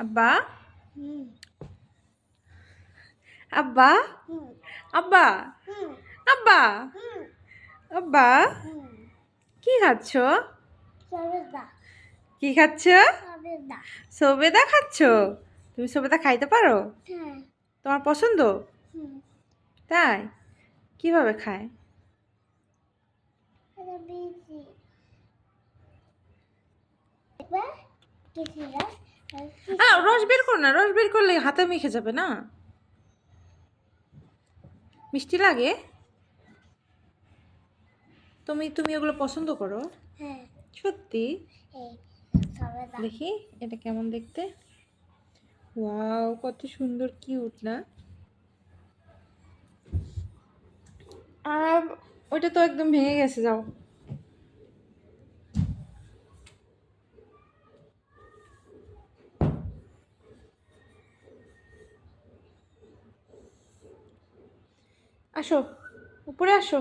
আব্বা হুম আব্বা হুম আব্বা হুম আব্বা হুম আব্বা হুম কি খাচ্ছ? সবেদা কি খাচ্ছ? সবেদা সবেদা খাচ্ছ? তুমি সবেদা খাইতে পারো? হ্যাঁ তোমার পছন্দ? হুম তাই? কিভাবে খায়? এটা বিচি এবার কিছু রস আর রস বের করো না, রস বের করলে হাতে মেখে যাবে না। মিষ্টি লাগে? তুমি তুমি ওগুলো পছন্দ করো? হ্যাঁ সত্যি? এই সবেদা দেখি এটা কেমন দেখতে। ওয়াও, কত সুন্দর, কিউট না? আর ওইটা তো একদম ভেঙে গেছে, যাও। আসো, উপরে আসো।